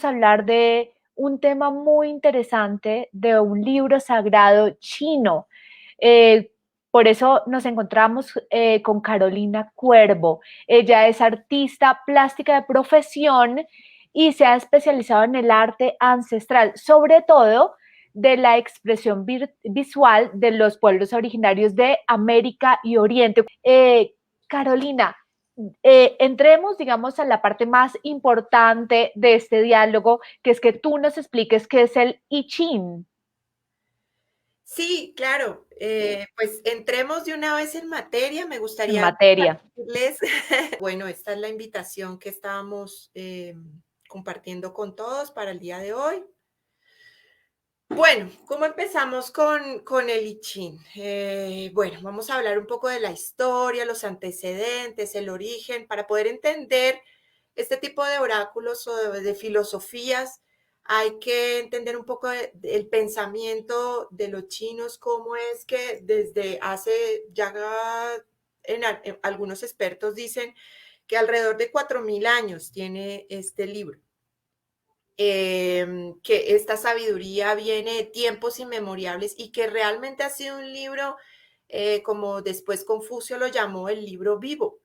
vamos a hablar de un tema muy interesante de un libro sagrado chino. Eh, por eso nos encontramos con Carolina Cuervo. Ella es artista plástica de profesión y se ha especializado en el arte ancestral, sobre todo de la expresión visual de los pueblos originarios de América y Oriente. Carolina, entremos, digamos, a la parte más importante de este diálogo, que es que tú nos expliques qué es el I Ching. Sí, claro. Pues entremos de una vez en materia. Me En gustaría materia. compartirles, bueno, esta es la invitación que estábamos compartiendo con todos para el día de hoy. Bueno, ¿cómo empezamos con el I Ching? Bueno, vamos a hablar un poco de la historia, los antecedentes, el origen, para poder entender este tipo de oráculos o de filosofías. Hay que entender un poco el pensamiento de los chinos, cómo es que desde hace ya, algunos expertos dicen que alrededor de 4.000 años tiene este libro. Que esta sabiduría viene de tiempos inmemorables y que realmente ha sido un libro, como después Confucio lo llamó, el libro vivo.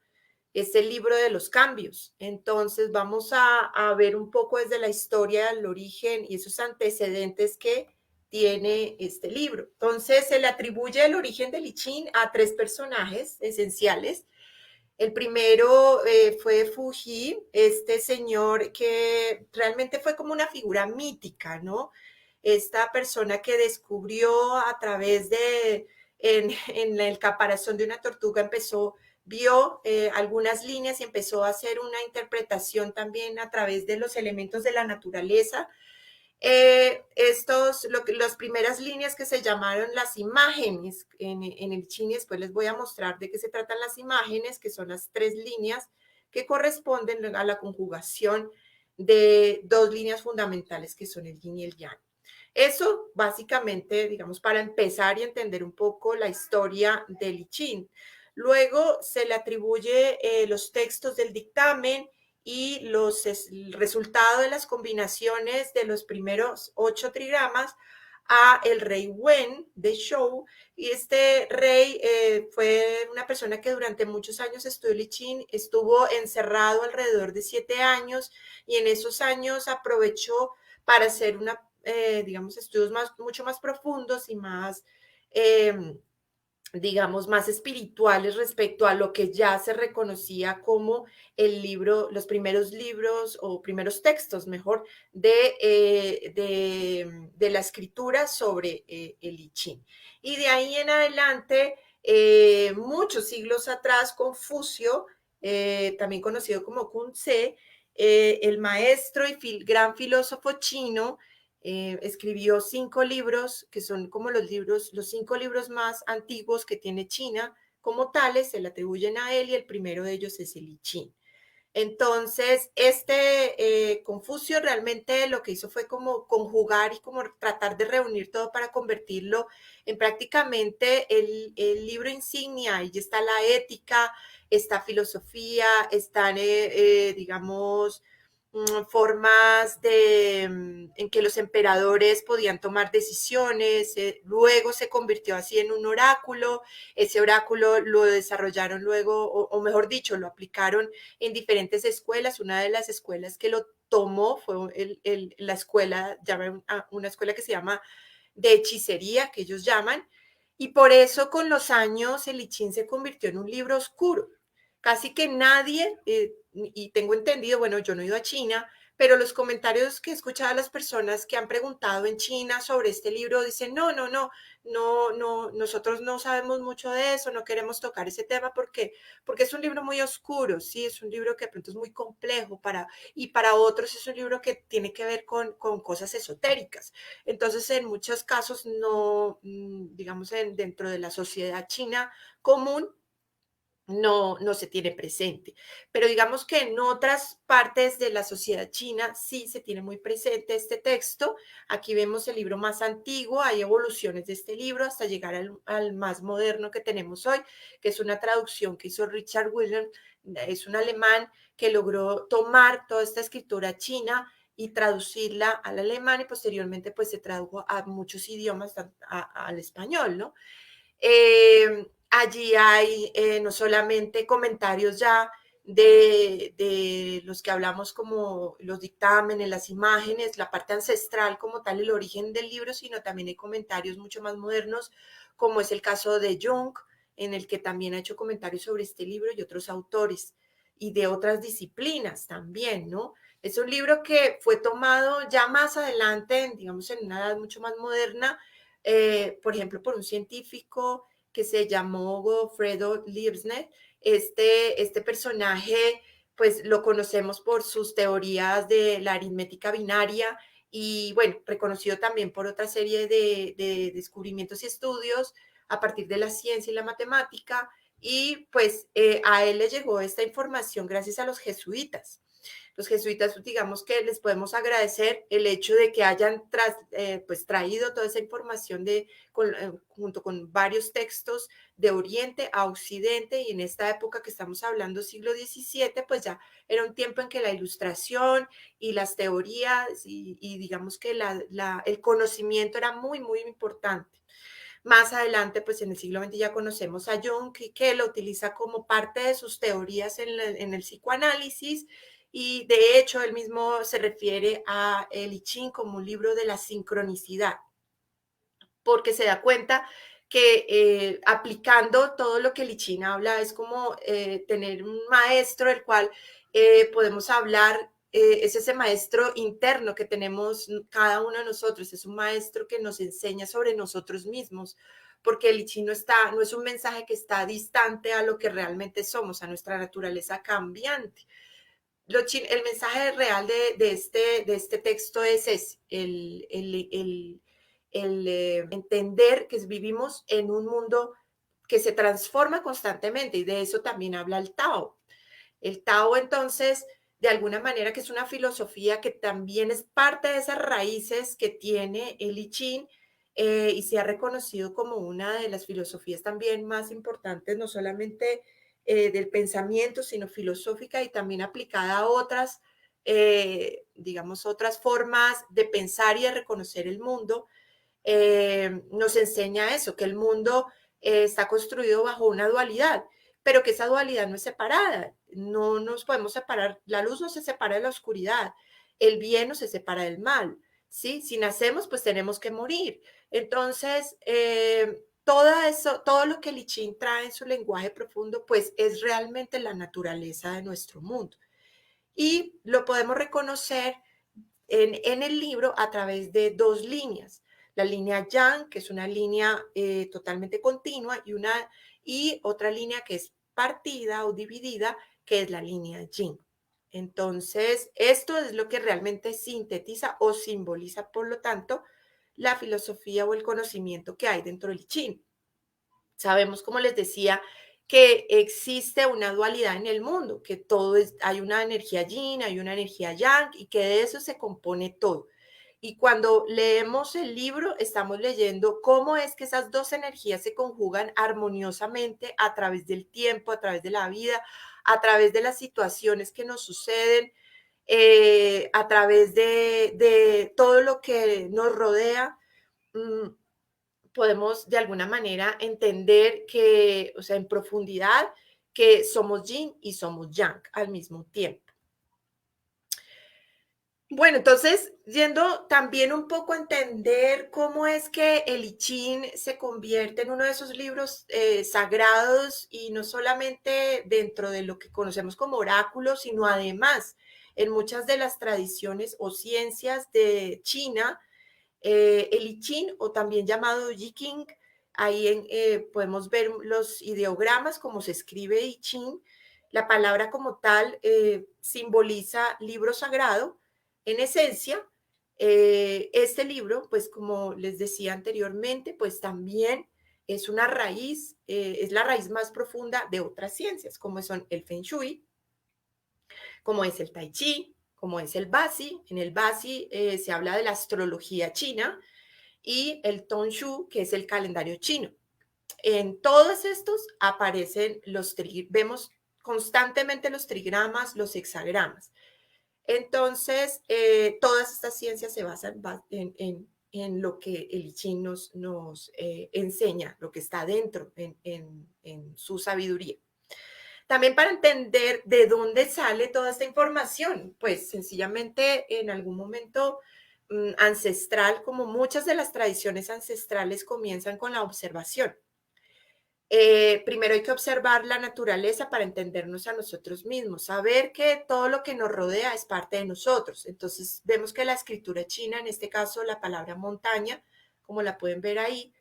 Es el libro de los cambios. Entonces vamos a ver un poco desde la historia, el origen y esos antecedentes que tiene este libro. Entonces se le atribuye el origen del I Ching a tres personajes esenciales. El primero fue Fuji, este señor que realmente fue como una figura mítica, ¿no? Esta persona que descubrió a través de, en el caparazón de una tortuga, vio algunas líneas y empezó a hacer una interpretación también a través de los elementos de la naturaleza. Las primeras líneas que se llamaron las imágenes en el chino, después les voy a mostrar de qué se tratan las imágenes, que son las tres líneas que corresponden a la conjugación de dos líneas fundamentales que son el yin y el yang. Eso básicamente, digamos, para empezar y entender un poco la historia del I Ching. Luego se le atribuye los textos del dictamen y el resultado de las combinaciones de los primeros 8 trigramas a el rey Wen de Zhou. Y este rey fue una persona que durante muchos años estudió el I Ching, estuvo encerrado alrededor de 7 años y en esos años aprovechó para hacer digamos, estudios mucho más profundos y más, digamos, más espirituales respecto a lo que ya se reconocía como el libro, los primeros libros o primeros textos, mejor, de la escritura sobre el I Ching. Y de ahí en adelante, muchos siglos atrás, Confucio, también conocido como Kun Tse, el maestro y gran filósofo chino, escribió 5 libros que son como los 5 libros más antiguos que tiene China, como tales, se le atribuyen a él y el primero de ellos es el I Ching. Entonces, Confucio realmente lo que hizo fue como conjugar y como tratar de reunir todo para convertirlo en prácticamente el libro insignia. Ahí está la ética, está filosofía, están, digamos, formas en que los emperadores podían tomar decisiones. Luego se convirtió así en un oráculo. Ese oráculo lo desarrollaron luego, o mejor dicho, lo aplicaron en diferentes escuelas. Una de las escuelas que lo tomó fue la escuela, una escuela que se llama de hechicería, que ellos llaman, y por eso con los años el I Ching se convirtió en un libro oscuro. Casi que nadie, y tengo entendido, bueno, yo no he ido a China, pero los comentarios que he escuchado a las personas que han preguntado en China sobre este libro dicen, no, nosotros no sabemos mucho de eso, no queremos tocar ese tema porque es un libro muy oscuro, sí, es un libro que de pronto es muy complejo y para otros es un libro que tiene que ver con cosas esotéricas. Entonces, en muchos casos no, digamos, dentro de la sociedad china común, no se tiene presente. Pero digamos que en otras partes de la sociedad china sí se tiene muy presente este texto. Aquí vemos el libro más antiguo, hay evoluciones de este libro hasta llegar al más moderno que tenemos hoy, que es una traducción que hizo Richard Williams, es un alemán que logró tomar toda esta escritura china y traducirla al alemán y posteriormente pues se tradujo a muchos idiomas, al español, ¿no? Allí hay no solamente comentarios ya de los que hablamos como los dictámenes, las imágenes, la parte ancestral como tal, el origen del libro, sino también hay comentarios mucho más modernos, como es el caso de Jung, en el que también ha hecho comentarios sobre este libro y otros autores y de otras disciplinas también, ¿no? Es un libro que fue tomado ya más adelante, digamos, en una edad mucho más moderna, por ejemplo, por un científico que se llamó Goffredo Liebknecht. Este personaje, pues lo conocemos por sus teorías de la aritmética binaria y, bueno, reconocido también por otra serie de descubrimientos y estudios a partir de la ciencia y la matemática. Y pues a él le llegó esta información gracias a los jesuitas. Los jesuitas, digamos que les podemos agradecer el hecho de que hayan pues, traído toda esa información junto con varios textos de Oriente a Occidente, y en esta época que estamos hablando, siglo XVII, pues ya era un tiempo en que la ilustración y las teorías y digamos que el conocimiento era muy, muy importante. Más adelante, pues en el siglo XX ya conocemos a Jung, que lo utiliza como parte de sus teorías en el psicoanálisis, y de hecho él mismo se refiere a el I Ching como un libro de la sincronicidad, porque se da cuenta que aplicando todo lo que el I Ching habla es como tener un maestro del cual podemos hablar. Es ese maestro interno que tenemos cada uno de nosotros, es un maestro que nos enseña sobre nosotros mismos, porque el I Ching no es un mensaje que está distante a lo que realmente somos, a nuestra naturaleza cambiante. El mensaje real de este texto es ese, entender que vivimos en un mundo que se transforma constantemente, y de eso también habla el Tao. El Tao, entonces, de alguna manera, que es una filosofía que también es parte de esas raíces que tiene el I Ching, y se ha reconocido como una de las filosofías también más importantes, no solamente del pensamiento, sino filosófica y también aplicada a otras, digamos, otras formas de pensar y de reconocer el mundo. Nos enseña eso, que el mundo está construido bajo una dualidad, pero que esa dualidad no es separada. No nos podemos separar, la luz no se separa de la oscuridad, el bien no se separa del mal, ¿sí? Si nacemos, pues tenemos que morir. Entonces, todo lo que el I Ching trae en su lenguaje profundo, pues es realmente la naturaleza de nuestro mundo. Y lo podemos reconocer en el libro a través de dos líneas. La línea Yang, que es una línea totalmente continua, y otra línea que es partida o dividida, que es la línea Yin. Entonces, esto es lo que realmente sintetiza o simboliza, por lo tanto, la filosofía o el conocimiento que hay dentro del I Ching. Sabemos, como les decía, que existe una dualidad en el mundo, que hay una energía yin, hay una energía yang, y que de eso se compone todo. Y cuando leemos el libro, estamos leyendo cómo es que esas dos energías se conjugan armoniosamente a través del tiempo, a través de la vida, a través de las situaciones que nos suceden, a través de todo lo que nos rodea. Mm, Podemos de alguna manera entender que, o sea, en profundidad, que somos yin y somos yang al mismo tiempo. Bueno, entonces, yendo también un poco a entender cómo es que el I Ching se convierte en uno de esos libros sagrados, y no solamente dentro de lo que conocemos como oráculos, sino además en muchas de las tradiciones o ciencias de China. El I Ching, o también llamado I Ching, ahí podemos ver los ideogramas, como se escribe I Ching. La palabra como tal simboliza libro sagrado. En esencia, este libro, pues como les decía anteriormente, pues también es una raíz, es la raíz más profunda de otras ciencias, como son el Feng Shui, como es el Tai Chi, como es el Bazi. En el Bazi se habla de la astrología china, y el Tongxu, que es el calendario chino. En todos estos vemos constantemente los trigramas, los hexagramas. Entonces, todas estas ciencias se basan en lo que el I Ching nos enseña, lo que está dentro en su sabiduría. También para entender de dónde sale toda esta información, pues sencillamente en algún momento ancestral, como muchas de las tradiciones ancestrales comienzan con la observación. Primero hay que observar la naturaleza para entendernos a nosotros mismos, saber que todo lo que nos rodea es parte de nosotros. Entonces vemos que la escritura china, en este caso la palabra montaña, como la pueden ver ahí,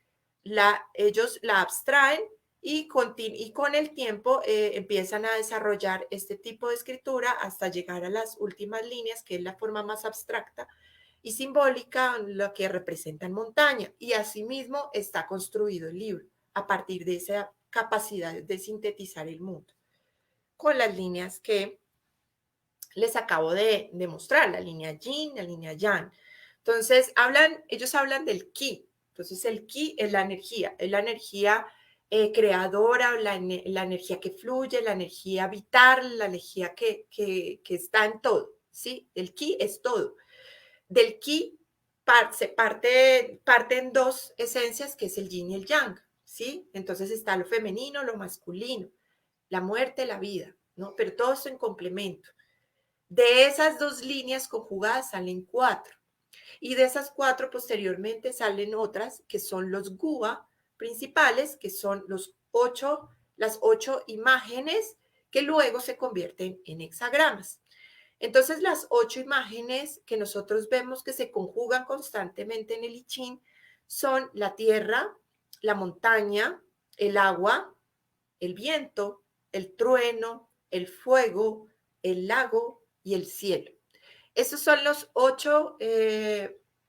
ellos la abstraen y con el tiempo empiezan a desarrollar este tipo de escritura hasta llegar a las últimas líneas, que es la forma más abstracta y simbólica, lo que representan montaña. Y asimismo está construido el libro a partir de esa capacidad de sintetizar el mundo, con las líneas que les acabo de mostrar, la línea yin, la línea yang. Entonces, ellos hablan del ki. Entonces, el ki es la energía creadora, la energía que fluye, la energía vital, la energía que está en todo, ¿sí? El ki es todo. Del ki se parte en dos esencias, que es el yin y el yang, ¿sí? Entonces está lo femenino, lo masculino, la muerte, la vida, ¿no? Pero todo eso en complemento. De esas dos líneas conjugadas salen 4. Y de esas 4 posteriormente salen otras que son los guba principales, que son las 8 imágenes que luego se convierten en hexagramas. Entonces, las 8 imágenes que nosotros vemos que se conjugan constantemente en el I Ching son la tierra, la montaña, el agua, el viento, el trueno, el fuego, el lago y el cielo. Esos son los 8,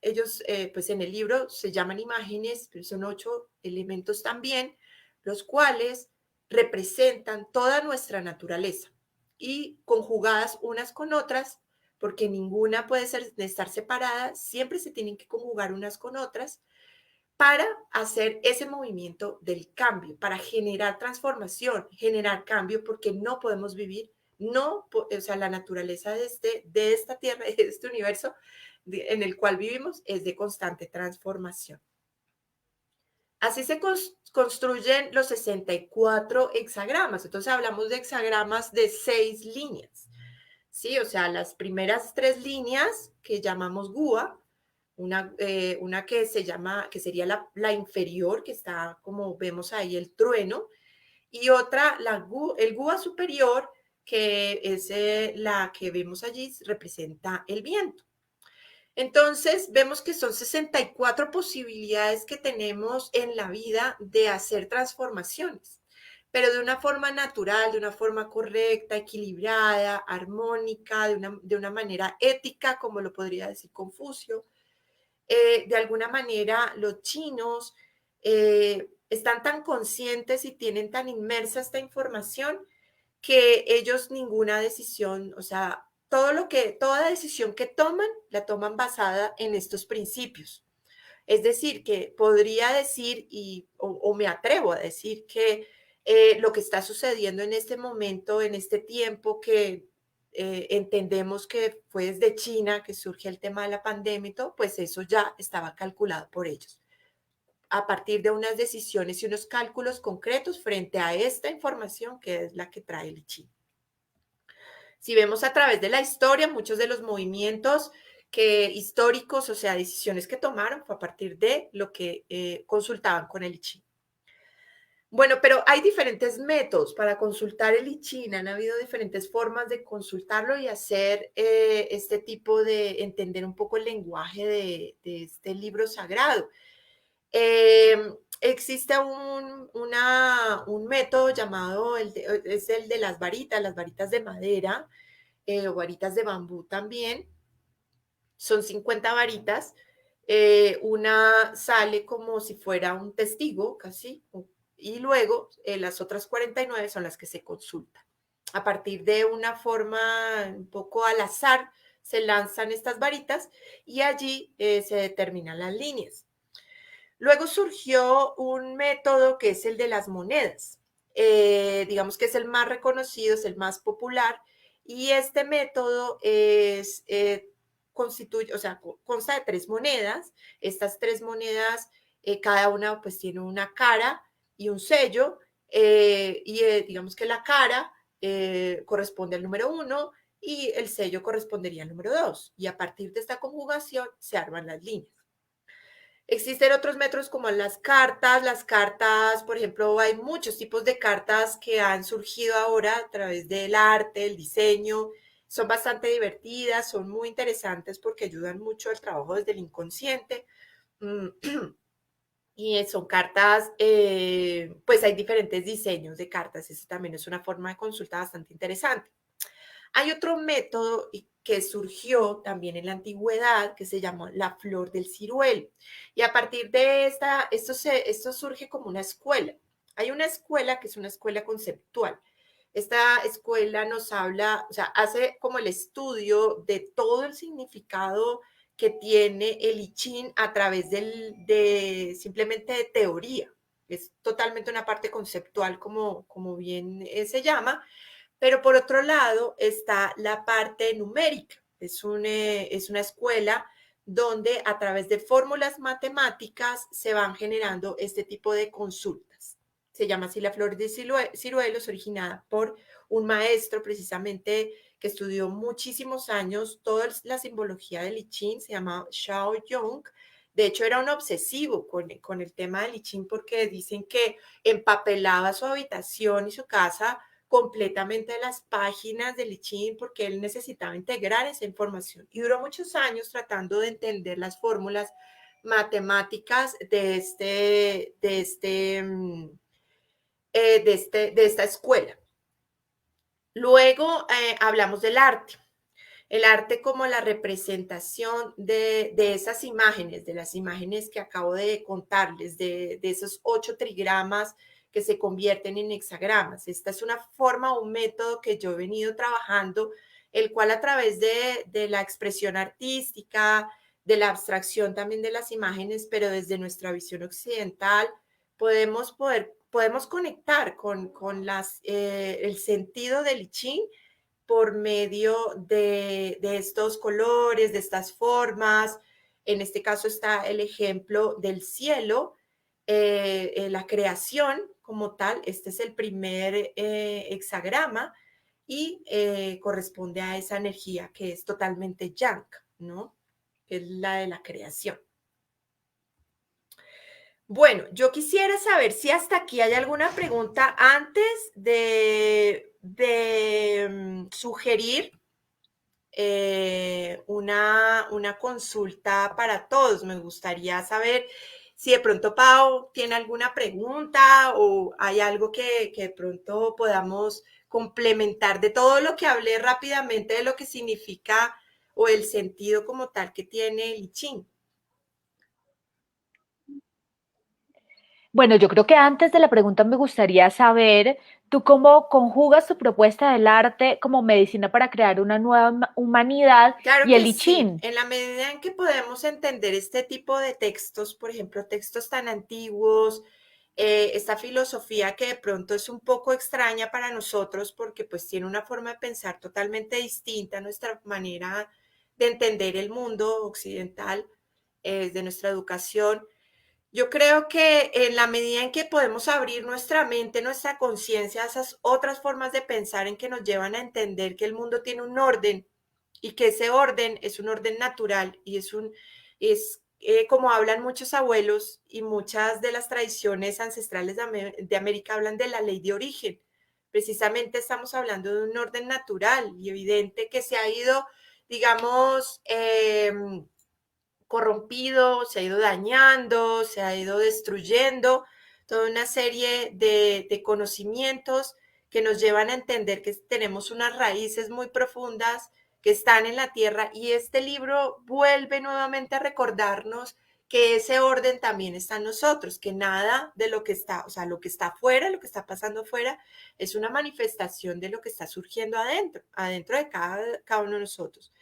ellos pues en el libro se llaman imágenes, pero son 8 elementos también, los cuales representan toda nuestra naturaleza y conjugadas unas con otras, porque ninguna puede estar separada, siempre se tienen que conjugar unas con otras para hacer ese movimiento del cambio, para generar transformación, generar cambio, porque no podemos vivir, no, o sea, la naturaleza de esta tierra, de este universo en el cual vivimos es de constante transformación. Así se construyen los 64 hexagramas. Entonces hablamos de hexagramas de 6 líneas. ¿Sí? O sea, las primeras 3 líneas que llamamos gua, una que sería la inferior, que está como vemos ahí el trueno, y otra, el gua superior, que es la que vemos allí, representa el viento. Entonces, vemos que son 64 posibilidades que tenemos en la vida de hacer transformaciones, pero de una forma natural, de una forma correcta, equilibrada, armónica, de una manera ética, como lo podría decir Confucio. De alguna manera, los chinos están tan conscientes y tienen tan inmersa esta información que ellos ninguna decisión, o sea, toda decisión que toman, la toman basada en estos principios. Es decir, que podría decir, o me atrevo a decir que lo que está sucediendo en este momento, en este tiempo que entendemos que fue desde China que surge el tema de la pandemia y todo, pues eso ya estaba calculado por ellos a partir de unas decisiones y unos cálculos concretos frente a esta información que es la que trae el I Ching. Si vemos a través de la historia, muchos de los movimientos históricos, o sea, decisiones que tomaron, fue a partir de lo que consultaban con el I Ching. Bueno, pero hay diferentes métodos para consultar el I Ching, han habido diferentes formas de consultarlo y hacer este tipo de entender un poco el lenguaje de este libro sagrado. Existe un método llamado, es el de las varitas de madera, o varitas de bambú también. Son 50 varitas. Una sale como si fuera un testigo, casi, y luego las otras 49 son las que se consultan. A partir de una forma un poco al azar, se lanzan estas varitas y allí se determinan las líneas. Luego surgió un método que es el de las monedas. Digamos que es el más reconocido, es el más popular, Y este método constituye, o sea, consta de 3 monedas. Estas 3 monedas, cada una pues tiene una cara y un sello, digamos que la cara corresponde al número 1 y el sello correspondería al número 2. Y a partir de esta conjugación se arman las líneas. Existen otros métodos como las cartas, por ejemplo, hay muchos tipos de cartas que han surgido ahora a través del arte, el diseño, son bastante divertidas, son muy interesantes porque ayudan mucho al trabajo desde el inconsciente. Mm, Y son cartas, pues hay diferentes diseños de cartas, eso también es una forma de consulta bastante interesante. Hay otro método que surgió también en la antigüedad que se llamó la flor del ciruelo. Y a partir de esto surge como una escuela. Hay una escuela que es una escuela conceptual. Esta escuela nos habla, o sea, hace como el estudio de todo el significado que tiene el I Ching a través simplemente de teoría. Es totalmente una parte conceptual, como bien se llama, pero por otro lado está la parte numérica. Es una escuela donde a través de fórmulas matemáticas se van generando este tipo de consultas. Se llama así la flor de ciruelos, originada por un maestro precisamente que estudió muchísimos años toda la simbología del I Ching, se llama Shao Jung. De hecho, era un obsesivo con el tema del I Ching porque dicen que empapelaba su habitación y su casa completamente las páginas del I Ching porque él necesitaba integrar esa información y duró muchos años tratando de entender las fórmulas matemáticas de esta escuela. Luego hablamos del arte. El arte como la representación de esas imágenes, de las imágenes que acabo de contarles, de esos 8 trigramas que se convierten en hexagramas. Esta es una forma, un método que yo he venido trabajando, el cual a través de la expresión artística, de la abstracción también de las imágenes, pero desde nuestra visión occidental, podemos conectar con el sentido del I Ching por medio de estos colores, de estas formas. En este caso está el ejemplo del cielo, la creación como tal. Este es el primer hexagrama y corresponde a esa energía que es totalmente yang, ¿no? Que es la de la creación. Bueno, yo quisiera saber si hasta aquí hay alguna pregunta antes de sugerir una consulta para todos. Me gustaría saber si de pronto Pau tiene alguna pregunta o hay algo que de pronto podamos complementar de todo lo que hablé rápidamente de lo que significa o el sentido como tal que tiene el I Ching. Bueno, yo creo que antes de la pregunta me gustaría saber, ¿tú cómo conjugas tu propuesta del arte como medicina para crear una nueva humanidad Claro y el que I sí, Ching? en la medida en que podemos entender este tipo de textos, por ejemplo, textos tan antiguos, esta filosofía que de pronto es un poco extraña para nosotros porque pues tiene una forma de pensar totalmente distinta a nuestra manera de entender el mundo occidental, de nuestra educación. Yo creo que en la medida en que podemos abrir nuestra mente, nuestra conciencia a esas otras formas de pensar en que nos llevan a entender que el mundo tiene un orden y que ese orden es un orden natural y como hablan muchos abuelos y muchas de las tradiciones ancestrales de América hablan de la ley de origen. Precisamente estamos hablando de un orden natural y evidente que se ha ido, digamos, corrompido, se ha ido dañando, se ha ido destruyendo toda una serie de conocimientos que nos llevan a entender que tenemos unas raíces muy profundas que están en la tierra y este libro vuelve nuevamente a recordarnos que ese orden también está en nosotros, que nada de lo que está, o sea, lo que está afuera, lo que está pasando afuera, es una manifestación de lo que está surgiendo adentro de cada uno de nosotros.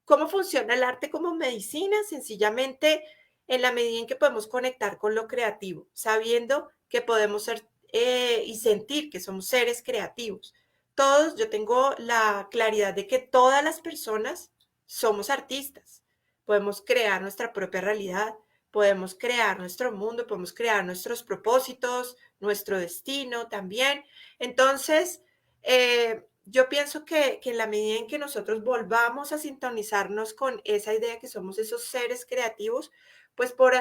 ¿Cómo funciona el arte como medicina? Sencillamente en la medida en que podemos conectar con lo creativo, sabiendo que podemos ser y sentir que somos seres creativos. todos, yo tengo la claridad de que todas las personas somos artistas. Podemos crear nuestra propia realidad, podemos crear nuestro mundo, podemos crear nuestros propósitos, nuestro destino también. Entonces, yo pienso que en la medida en que nosotros volvamos a sintonizarnos con esa idea que somos esos seres creativos, pues por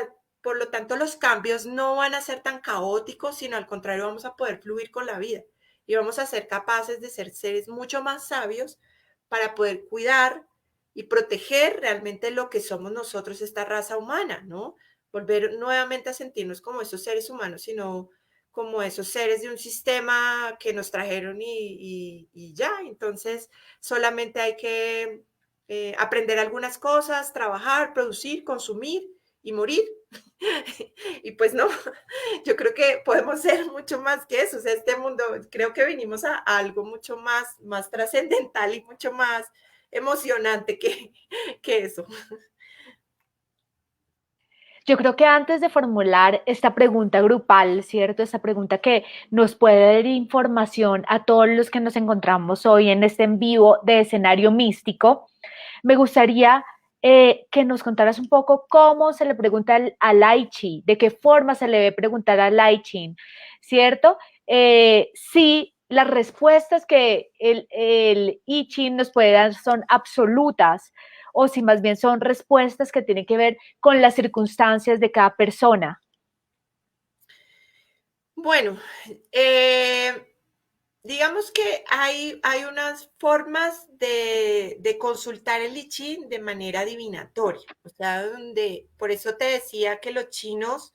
lo tanto los cambios no van a ser tan caóticos, sino al contrario vamos a poder fluir con la vida y vamos a ser capaces de ser seres mucho más sabios para poder cuidar y proteger realmente lo que somos nosotros, esta raza humana, ¿no? Volver nuevamente a sentirnos como esos seres humanos, sino como esos seres de un sistema que nos trajeron y ya. Entonces, solamente hay que aprender algunas cosas, trabajar, producir, consumir y morir. Y pues no, yo creo que podemos ser mucho más que eso. O sea, este mundo, creo que venimos a algo mucho más trascendental y mucho más emocionante que eso. Yo creo que antes de formular esta pregunta grupal, ¿cierto? Esta pregunta que nos puede dar información a todos los que nos encontramos hoy en este en vivo de escenario místico, me gustaría que nos contaras un poco cómo se le pregunta al I Ching, de qué forma se le debe preguntar al I Ching, ¿cierto? Si las respuestas que el I Ching nos puede dar son absolutas o si más bien son respuestas que tienen que ver con las circunstancias de cada persona. Bueno, digamos que hay unas formas de consultar el I Ching de manera adivinatoria. O sea, donde, por eso te decía que los chinos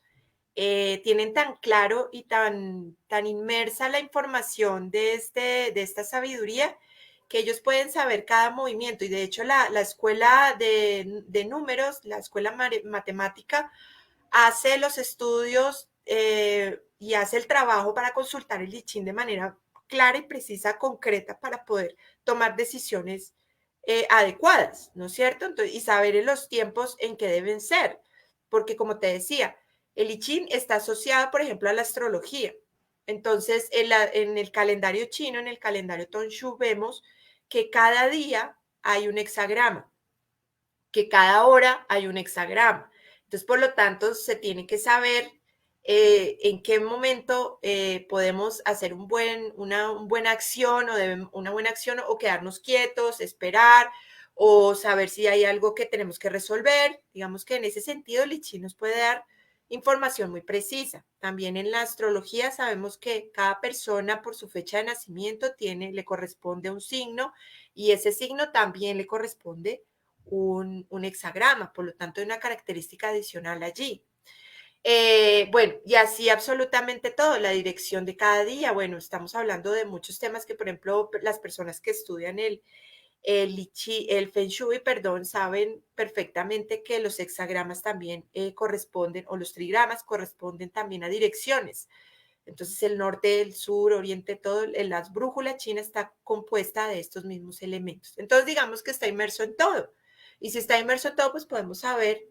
tienen tan claro y tan inmersa la información de esta sabiduría que ellos pueden saber cada movimiento. Y de hecho la escuela de números, la escuela matemática, hace los estudios y hace el trabajo para consultar el I Ching de manera clara y precisa, concreta, para poder tomar decisiones adecuadas, ¿no es cierto? Entonces, y saber en los tiempos en que deben ser, porque como te decía, el I Ching está asociado, por ejemplo, a la astrología. Entonces, en el calendario chino, en el calendario Tonshu, vemos que cada día hay un hexagrama, que cada hora hay un hexagrama. Entonces, por lo tanto, se tiene que saber en qué momento podemos hacer una buena acción una buena acción o quedarnos quietos, esperar o saber si hay algo que tenemos que resolver. Digamos que en ese sentido el I Ching nos puede dar información muy precisa. También en la astrología sabemos que cada persona por su fecha de nacimiento le corresponde un signo y ese signo también le corresponde un hexagrama, por lo tanto hay una característica adicional allí. Bueno, y así absolutamente todo, la dirección de cada día, bueno, estamos hablando de muchos temas que, por ejemplo, las personas que estudian el Feng Shui, perdón, saben perfectamente que los hexagramas también corresponden, o los trigramas corresponden también a direcciones. Entonces, el norte, el sur, oriente, todo, la brújula china está compuesta de estos mismos elementos. Entonces, digamos que está inmerso en todo. Y si está inmerso en todo, pues podemos saber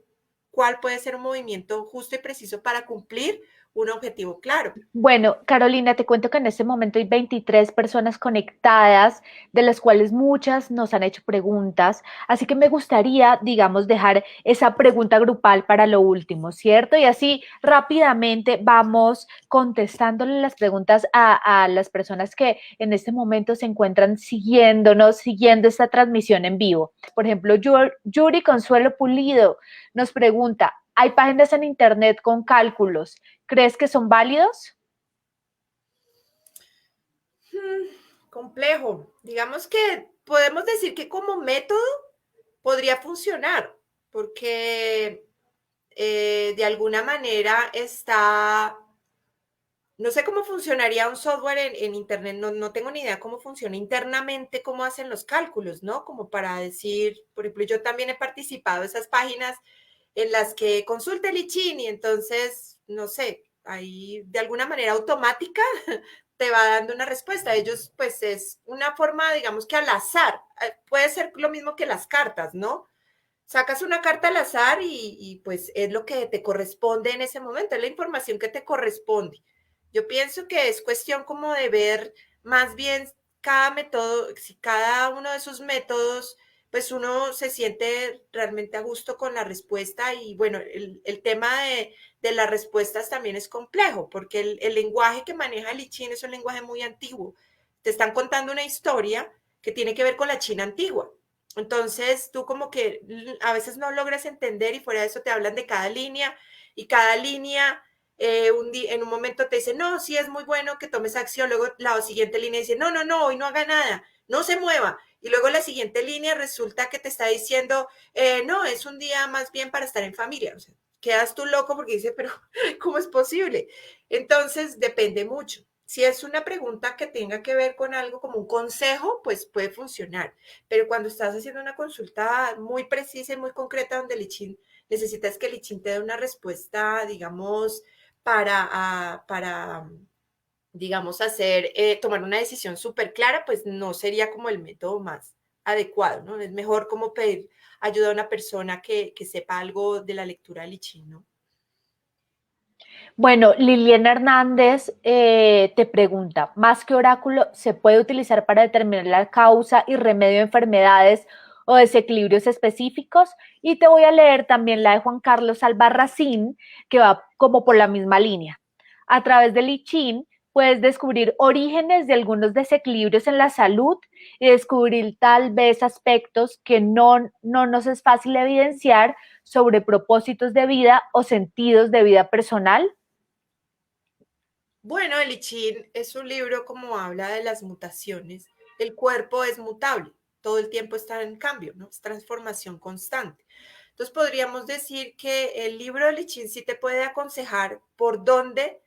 cuál puede ser un movimiento justo y preciso para cumplir un objetivo claro. Bueno, Carolina, te cuento que en este momento hay 23 personas conectadas, de las cuales muchas nos han hecho preguntas, así que me gustaría, digamos, dejar esa pregunta grupal para lo último, ¿cierto? Y así rápidamente vamos contestándole las preguntas a las personas que en este momento se encuentran siguiéndonos, siguiendo esta transmisión en vivo. Por ejemplo, Yuri Consuelo Pulido nos pregunta, ¿hay páginas en internet con cálculos? ¿Crees que son válidos? Complejo. Digamos que podemos decir que como método podría funcionar, porque de alguna manera no sé cómo funcionaría un software en Internet, no tengo ni idea cómo funciona internamente, cómo hacen los cálculos, ¿no? Como para decir, por ejemplo, yo también he participado en esas páginas en las que consulta el I Ching y entonces, no sé, ahí de alguna manera automática te va dando una respuesta. Ellos, pues es una forma, digamos que al azar. Puede ser lo mismo que las cartas, ¿no? Sacas una carta al azar pues es lo que te corresponde en ese momento, es la información que te corresponde. Yo pienso que es cuestión como de ver más bien cada método, si cada uno de esos métodos, pues uno se siente realmente a gusto con la respuesta y bueno, el tema de las respuestas también es complejo, porque el lenguaje que maneja el I Ching es un lenguaje muy antiguo. Te están contando una historia que tiene que ver con la China antigua. Entonces, tú como que a veces no logras entender y fuera de eso te hablan de cada línea y cada línea en un momento te dice, no, sí es muy bueno que tomes acción, luego la siguiente línea dice, no, no, no, hoy no haga nada, no se mueva. Y luego la siguiente línea resulta que te está diciendo, no, es un día más bien para estar en familia. O sea, quedas tú loco porque dices, pero ¿cómo es posible? Entonces, depende mucho. Si es una pregunta que tenga que ver con algo como un consejo, pues puede funcionar. Pero cuando estás haciendo una consulta muy precisa y muy concreta donde el ICHIN necesitas que el ICHIN te dé una respuesta, digamos, para digamos, hacer, tomar una decisión súper clara, pues no sería como el método más adecuado, ¿no? Es mejor como pedir ayuda a una persona que sepa algo de la lectura del I Ching, ¿no? Bueno, Liliana Hernández te pregunta, ¿más que oráculo se puede utilizar para determinar la causa y remedio de enfermedades o desequilibrios específicos? Y te voy a leer también la de Juan Carlos Albarracín, que va como por la misma línea. A través del I Ching puedes descubrir orígenes de algunos desequilibrios en la salud y descubrir tal vez aspectos que no nos es fácil evidenciar sobre propósitos de vida o sentidos de vida personal. Bueno, el I Ching es un libro como habla de las mutaciones. El cuerpo es mutable, todo el tiempo está en cambio, ¿no? Es transformación constante. Entonces podríamos decir que el libro del I Ching sí te puede aconsejar por dónde,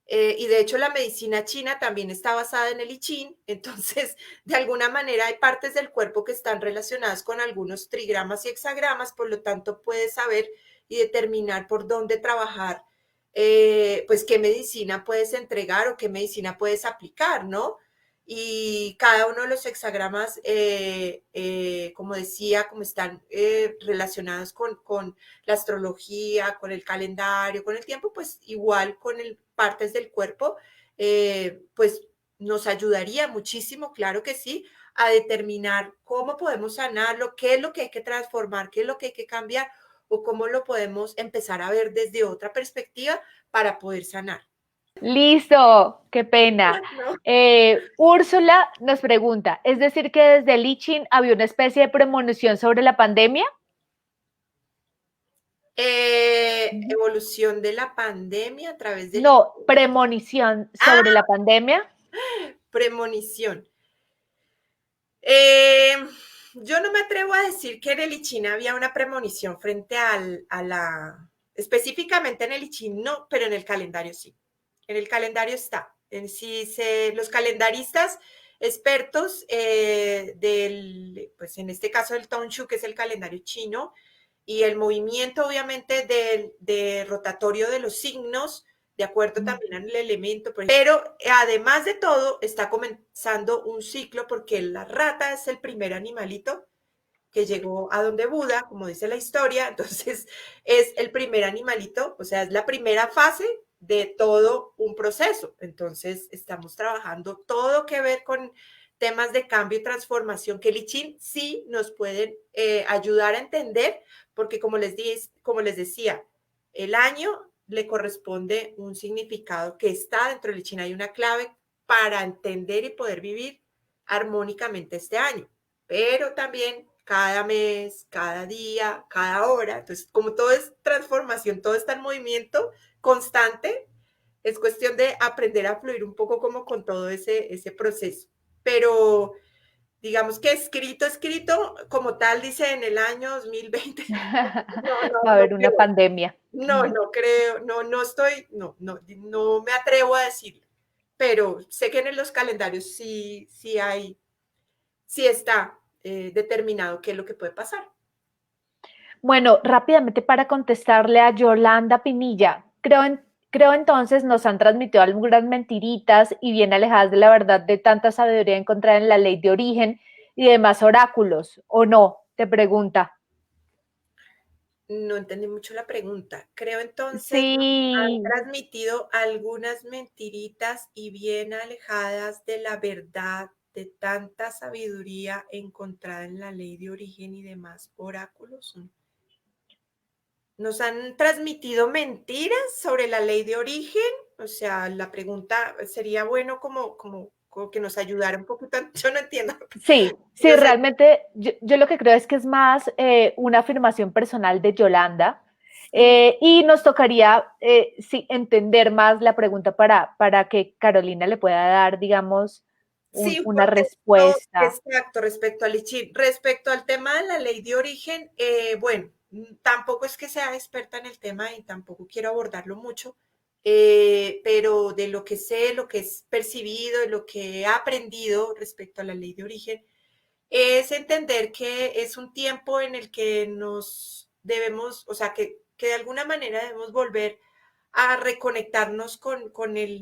y de hecho la medicina china también está basada en el I Ching, entonces de alguna manera hay partes del cuerpo que están relacionadas con algunos trigramas y hexagramas, por lo tanto puedes saber y determinar por dónde trabajar, pues qué medicina puedes entregar o qué medicina puedes aplicar, ¿no? Y cada uno de los hexagramas, como decía, como están relacionados con la astrología, con el calendario, con el tiempo, pues igual con partes del cuerpo, pues nos ayudaría muchísimo, claro que sí, a determinar cómo podemos sanarlo, qué es lo que hay que transformar, qué es lo que hay que cambiar o cómo lo podemos empezar a ver desde otra perspectiva para poder sanar. Listo, qué pena. ¿No? Úrsula nos pregunta, ¿es decir que desde el I Ching había una especie de premonición sobre la pandemia? Evolución de la pandemia a través del No, premonición ah, sobre la pandemia. premonición. Eh, yo no me atrevo a decir que en el I Ching había una premonición frente a la, específicamente en el I Ching no, pero en el calendario sí. En el calendario está. En sí los calendaristas expertos pues en este caso el Tonshu, que es el calendario chino, y el movimiento obviamente de rotatorio de los signos, de acuerdo también al elemento, pero además de todo está comenzando un ciclo porque la rata es el primer animalito que llegó a donde Buda, como dice la historia, entonces es el primer animalito, o sea, es la primera fase de todo un proceso. Entonces estamos trabajando todo que ver con temas de cambio y transformación que el I Ching sí nos pueden ayudar a entender, porque como les decía, el año le corresponde un significado que está dentro del I Ching. Hay una clave para entender y poder vivir armónicamente este año, pero también cada mes, cada día, cada hora. Entonces, como todo es transformación, todo está en movimiento constante, es cuestión de aprender a fluir un poco como con todo ese proceso. Pero digamos que escrito como tal, dice en el año 2020, no, Va a no haber una creo. pandemia. No, no creo, no estoy, no me atrevo a decirlo, pero sé que en los calendarios sí está determinado qué es lo que puede pasar. Bueno, rápidamente para contestarle a Yolanda Pinilla, creo entonces nos han transmitido algunas mentiritas y bien alejadas de la verdad de tanta sabiduría encontrada en la ley de origen y demás oráculos, ¿o no? Te pregunta. No entendí mucho la pregunta. Creo entonces han Sí, transmitido algunas mentiritas y bien alejadas de la verdad. de tanta sabiduría encontrada en la ley de origen y demás oráculos? ¿Nos han transmitido mentiras sobre la ley de origen? O sea, la pregunta sería bueno como que nos ayudara un poquito. Yo no entiendo. Sí, sí, Yo sé. realmente yo lo que creo es que es más una afirmación personal de Yolanda Mm, y nos tocaría sí, entender más la pregunta para que Carolina le pueda dar, digamos, sí, un una contexto respuesta. exacto respecto al ICHIN. Respecto al tema de la ley de origen, bueno, tampoco es que sea experta en el tema y tampoco quiero abordarlo mucho, pero de lo que sé, lo que es percibido, de lo que he aprendido respecto a la ley de origen, es entender que es un tiempo en el que nos debemos, o sea, que de alguna manera debemos volver a reconectarnos con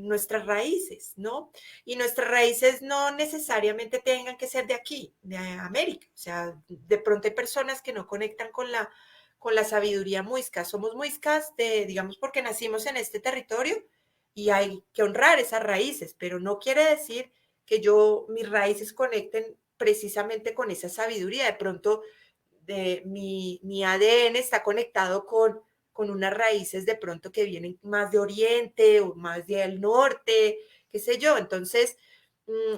nuestras raíces, ¿no? Y nuestras raíces no necesariamente tengan que ser de aquí, de América. O sea, de pronto hay personas que no conectan con la sabiduría muisca. Somos muiscas, digamos, porque nacimos en este territorio y hay que honrar esas raíces, pero no quiere decir que mis raíces conecten precisamente con esa sabiduría. De pronto, mi ADN está conectado con unas raíces de pronto que vienen más de Oriente o más del norte, qué sé yo. Entonces,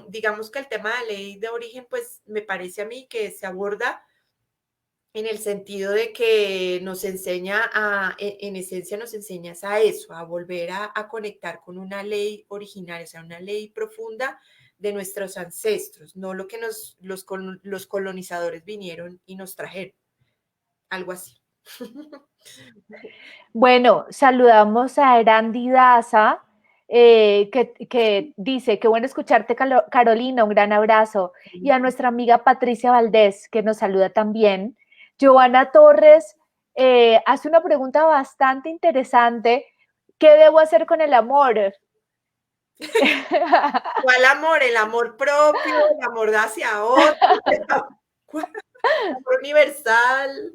digamos que el tema de la ley de origen, pues me parece a mí que se aborda en el sentido de que nos enseña en esencia nos enseñas a eso, a volver a conectar con una ley originaria, o sea, una ley profunda de nuestros ancestros, no lo que los colonizadores vinieron y nos trajeron, algo así. Bueno, saludamos a Erandi Daza, que dice, qué bueno escucharte, Carolina, un gran abrazo. Y a nuestra amiga Patricia Valdés, que nos saluda también. Joana Torres hace una pregunta bastante interesante. ¿Qué debo hacer con el amor? ¿Cuál amor? ¿El amor propio? ¿El amor hacia otro? ¿Cuál? ¿El amor universal?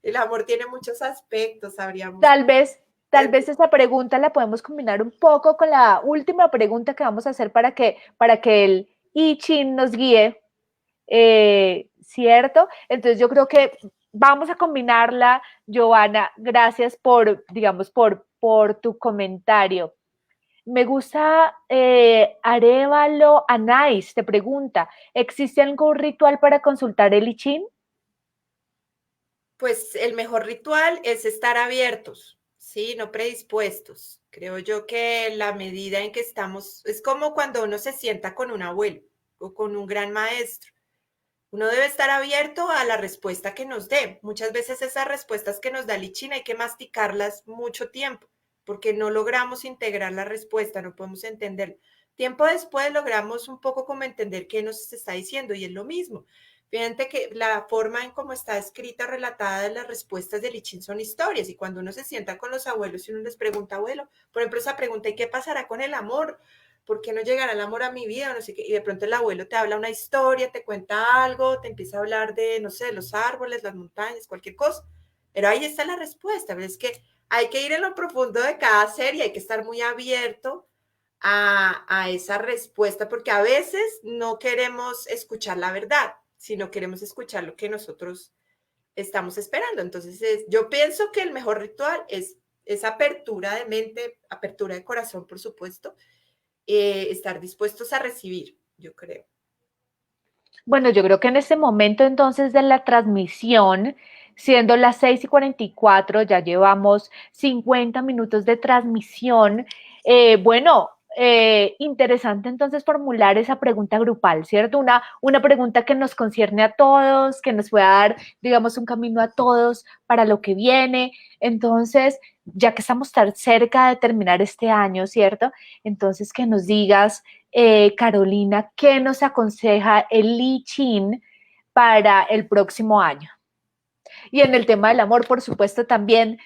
El amor tiene muchos aspectos, habríamos. Tal vez, tal vez esa pregunta la podemos combinar un poco con la última pregunta que vamos a hacer para que el I Ching nos guíe, ¿cierto? Entonces yo creo que vamos a combinarla, Giovanna. Gracias por, digamos, por tu comentario. Me gusta Arevalo Anais, te pregunta, ¿existe algún ritual para consultar el I Ching? Pues el mejor ritual es estar abiertos, ¿sí? No predispuestos. Creo yo que la medida en que estamos, es como cuando uno se sienta con un abuelo o con un gran maestro. Uno debe estar abierto a la respuesta que nos dé. Muchas veces esas respuestas que nos da Lichina hay que masticarlas mucho tiempo, porque no logramos integrar la respuesta, no podemos entender. Tiempo después logramos un poco como entender qué nos está diciendo y es lo mismo. Fíjate que la forma en cómo está escrita, relatada las respuestas de Lichín son historias y cuando uno se sienta con los abuelos y uno les pregunta, abuelo, por ejemplo, esa pregunta, ¿y qué pasará con el amor? ¿Por qué no llegará el amor a mi vida? No sé qué. Y de pronto el abuelo te habla una historia, te cuenta algo, te empieza a hablar de, no sé, los árboles, las montañas, cualquier cosa. Pero ahí está la respuesta. Pero es que hay que ir en lo profundo de cada ser y hay que estar muy abierto a esa respuesta, porque a veces no queremos escuchar la verdad, sino queremos escuchar lo que nosotros estamos esperando. Entonces, yo pienso que el mejor ritual es esa apertura de mente, apertura de corazón, por supuesto, estar dispuestos a recibir, yo creo. Bueno, yo creo que en este momento entonces de la transmisión, siendo las 6:44, ya llevamos 50 minutos de transmisión. Bueno, interesante entonces formular esa pregunta grupal, ¿cierto? Una pregunta que nos concierne a todos, que nos pueda dar, digamos, un camino a todos para lo que viene. Entonces, ya que estamos tan cerca de terminar este año, ¿cierto? Entonces, que nos digas Carolina, ¿qué nos aconseja el Li Chin para el próximo año? Y en el tema del amor, por supuesto, también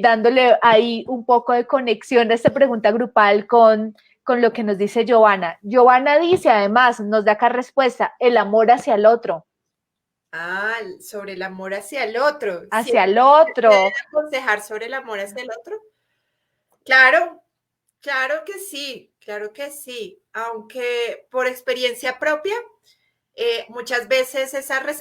dándole ahí un poco de conexión a esta pregunta grupal con lo que nos dice Giovanna. Giovanna dice, además, nos da acá respuesta, el amor hacia el otro. Ah, sobre el amor hacia el otro. Hacia ¿Siempre el se puede otro. aconsejar sobre el amor hacia el otro? Claro, Claro que sí, claro que sí. Aunque por experiencia propia, muchas veces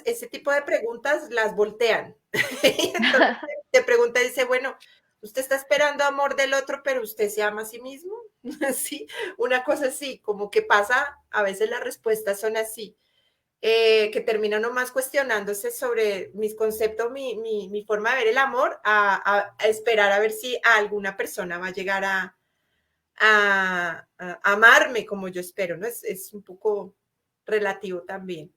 ese tipo de preguntas las voltean. Y entonces te pregunta y dice, bueno, usted está esperando amor del otro, pero usted se ama a sí mismo. Sí, una cosa así, como que pasa, a veces las respuestas son así. Que termina nomás cuestionándose sobre mis conceptos, mi forma de ver el amor, a esperar a ver si a alguna persona va a llegar a amarme como yo espero, ¿no? Es un poco relativo también.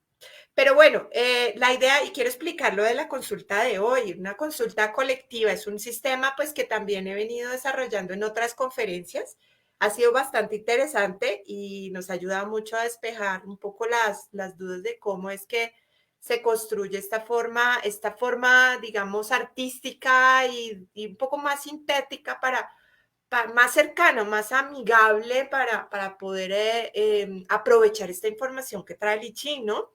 Pero bueno, la idea, y quiero explicar lo de la consulta de hoy, una consulta colectiva, es un sistema pues que también he venido desarrollando en otras conferencias. Ha sido bastante interesante y nos ayuda mucho a despejar un poco las dudas de cómo es que se construye esta forma, digamos, artística y un poco más sintética más cercano, más amigable para poder aprovechar esta información que trae el I Ching, ¿no?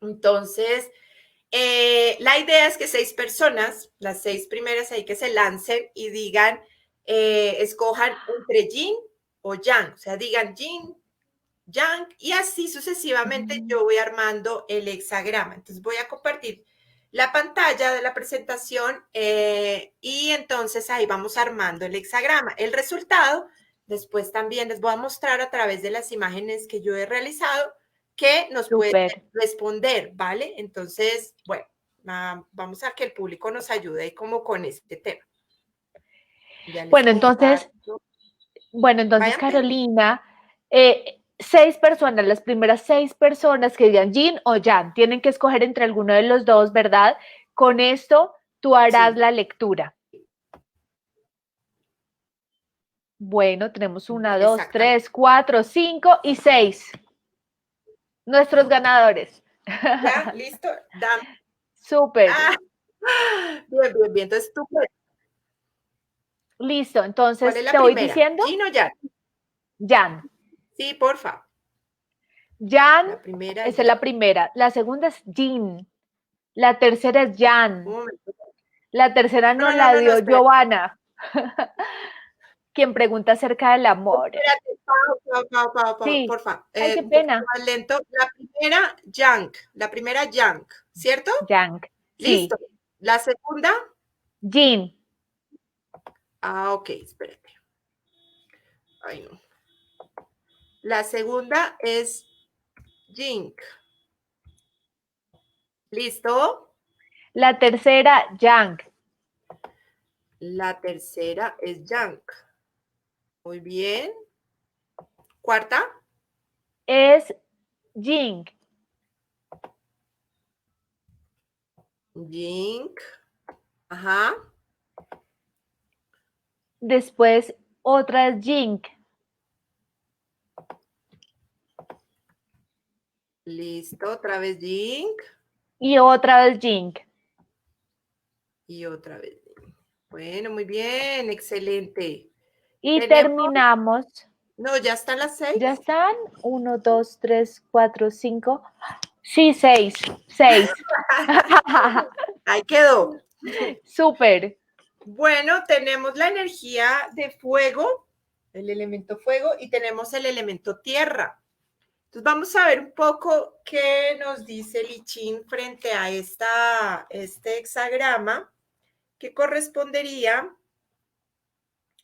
Entonces, la idea es que 6 personas, las 6 primeras ahí que se lancen y digan, escojan entre yin o yang, o sea, digan yin, yang, y así sucesivamente Mm. yo voy armando el hexagrama. Entonces voy a compartir la pantalla de la presentación y entonces ahí vamos armando el hexagrama. El resultado, después también les voy a mostrar a través de las imágenes que yo he realizado que nos puede Súper. responder, ¿vale? Entonces, bueno, vamos a que el público nos ayude como con este tema. Ya les Bueno, entonces, comparto. bueno, entonces Vayan pensando. Carolina, 6 personas, las primeras 6 personas que digan Yin o Yang, tienen que escoger entre alguno de los dos, ¿verdad? Con esto tú harás Sí, la lectura. Bueno, tenemos una, dos, exactamente. tres, cuatro, 5 y 6. Nuestros ganadores. ¿Ya? ¿Listo? Dame. Súper. Ah, bien, bien, bien. Entonces, ¿tú Listo, cuál es entonces la te voy primera? diciendo ¿Gin o Jan? Yang. Sí, porfa. Yang, La primera es esa es Jan. la primera. La segunda es Jin. La tercera es Un Jan. momento. La tercera No, no no, no, la no, no, dio espérate. Giovanna, quien pregunta acerca del amor. Espérate. Pau, Pau, Pau, Pau, Pau, Sí. porfa. Ay, qué Un poquito pena. más lento. La primera, Yang. La primera, Yang. ¿Cierto? Yang. Listo. Sí. La segunda. Jin. Ah, ok, espérate. Ay, no. La segunda es Jing. ¿Listo? La tercera, Yang. La tercera es Yang. Muy bien. Cuarta. Es Jing. Jing. Ajá. Después otra es Jing. Listo. Otra vez Jing. Y otra vez Jing. Y otra vez. Bueno, muy bien. Excelente. Y Tenemos. terminamos. No, ya están las ¿Ya 6. están? 1, 2, 3, 4, 5. Sí, 6. 6. Ahí quedó. Súper. Bueno, tenemos la energía de fuego, el elemento fuego, y tenemos el elemento tierra. Entonces vamos a ver un poco qué nos dice el I Ching frente a este hexagrama que correspondería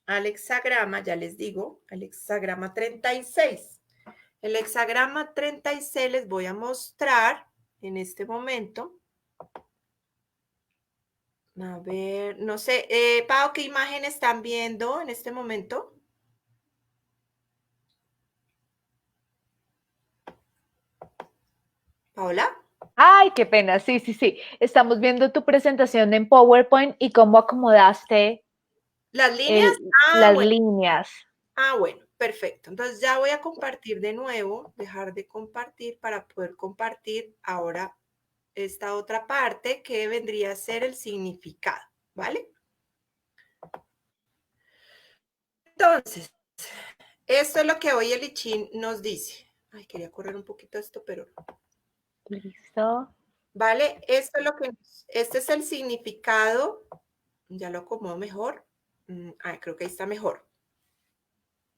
al hexagrama, ya les digo, al hexagrama 36. El hexagrama 36 les voy a mostrar en este momento. A ver, no sé, Pau, ¿qué imagen están viendo en este momento? Paola. Ay, qué pena. Sí, sí, sí. Estamos viendo tu presentación en PowerPoint y cómo acomodaste ¿Las líneas? las líneas. Bueno, perfecto. Entonces ya voy a compartir de nuevo, dejar de compartir para poder compartir ahora esta otra parte que vendría a ser el significado, ¿vale? Entonces, esto es lo que hoy el I Ching nos dice. Ay, quería correr un poquito esto, pero Listo. ¿vale? Este es el significado, ya lo acomodo mejor. Creo que ahí está mejor.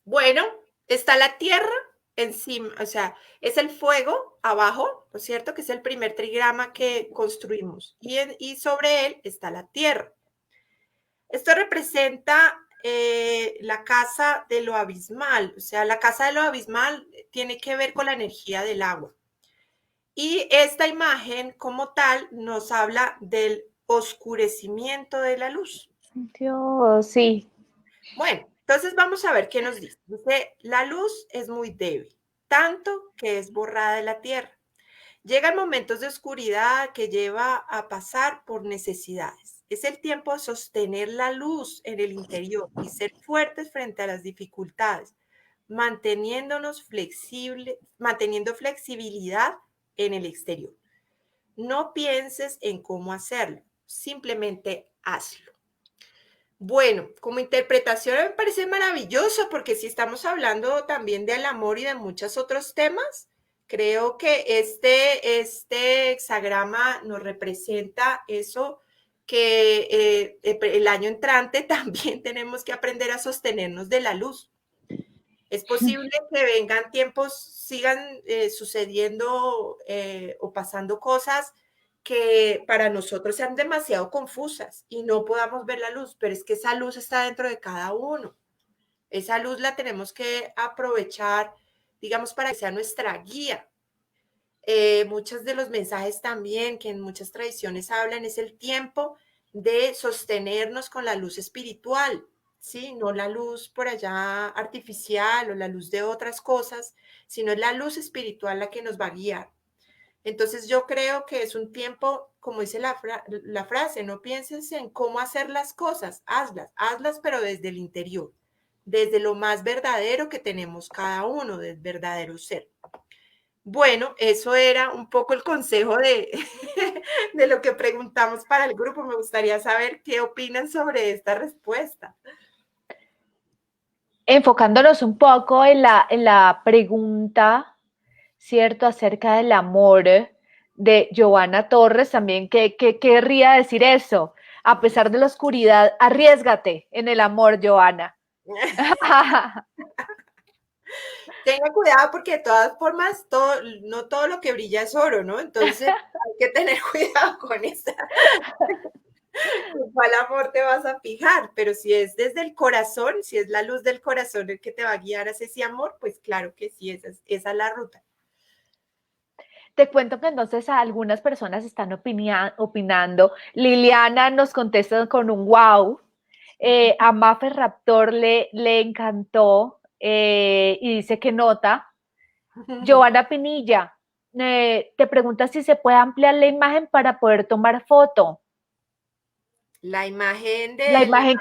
Bueno, está la tierra encima, o sea, es el fuego abajo, ¿no es cierto? Que es el primer trigrama que construimos. Y sobre él está la tierra. Esto representa la casa de lo abismal, o sea, la casa de lo abismal tiene que ver con la energía del agua. Y esta imagen como tal nos habla del oscurecimiento de la luz. Dios, sí. Bueno, entonces vamos a ver qué nos dice. Dice, la luz es muy débil, tanto que es borrada de la tierra. Llegan momentos de oscuridad que lleva a pasar por necesidades. Es el tiempo de sostener la luz en el interior y ser fuertes frente a las dificultades, manteniéndonos flexibles, manteniendo flexibilidad en el exterior. No pienses en cómo hacerlo, simplemente hazlo. Bueno, como interpretación me parece maravilloso porque si estamos hablando también del amor y de muchos otros temas, creo que este hexagrama nos representa eso que el año entrante también tenemos que aprender a sostenernos de la luz. Es posible que vengan tiempos, sigan sucediendo o pasando cosas que para nosotros sean demasiado confusas y no podamos ver la luz, pero es que esa luz está dentro de cada uno. Esa luz la tenemos que aprovechar, digamos, para que sea nuestra guía. Muchos de los mensajes también que en muchas tradiciones hablan es el tiempo de sostenernos con la luz espiritual, ¿sí? No la luz por allá artificial o la luz de otras cosas, sino es la luz espiritual la que nos va a guiar. Entonces yo creo que es un tiempo, como dice la frase, no pienses en cómo hacer las cosas, hazlas, pero desde el interior, desde lo más verdadero que tenemos cada uno, del verdadero ser. Bueno, eso era un poco el consejo de, de lo que preguntamos para el grupo. Me gustaría saber qué opinan sobre esta respuesta. Enfocándonos un poco en la pregunta, ¿cierto?, acerca del amor de Giovanna Torres, también, ¿qué querría decir eso? A pesar de la oscuridad, arriesgate en el amor, Giovanna. Tenga cuidado porque de todas formas, no todo lo que brilla es oro, ¿no? Entonces hay que tener cuidado con esa. ¿Cuál amor te vas a fijar? Pero si es desde el corazón, si es la luz del corazón el que te va a guiar hacia ese amor, pues claro que sí, esa es la ruta. Te cuento que entonces algunas personas están opinando. Liliana nos contesta con un wow. A Mafe Raptor le encantó y dice que nota. Giovanna Pinilla te pregunta si se puede ampliar la imagen para poder tomar foto. La imagen La del... imagen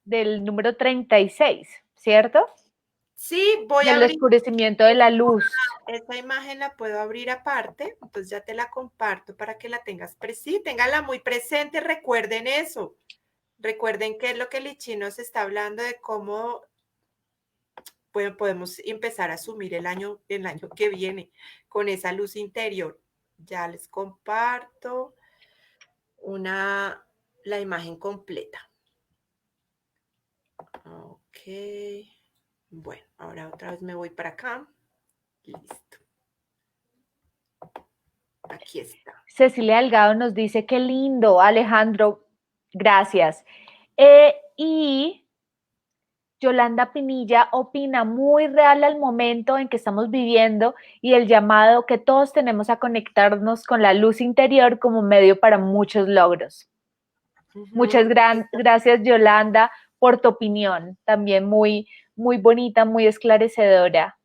del número 36, ¿cierto? Sí, voy a Del abrir oscurecimiento de la luz. esta imagen, la puedo abrir aparte, entonces ya te la comparto para que la tengas presente, téngala muy presente, recuerden eso. Recuerden que es lo que Lichi nos está hablando de cómo podemos empezar a asumir el año que viene con esa luz interior. Ya les comparto la imagen completa. Ok. Bueno, ahora otra vez me voy para acá. Listo. Aquí está. Cecilia Delgado nos dice, qué lindo, Alejandro, gracias. Y Yolanda Pinilla opina muy real al momento en que estamos viviendo y el llamado que todos tenemos a conectarnos con la luz interior como medio para muchos logros. Muchas gracias, Yolanda, por tu opinión, también muy bonita, muy esclarecedora.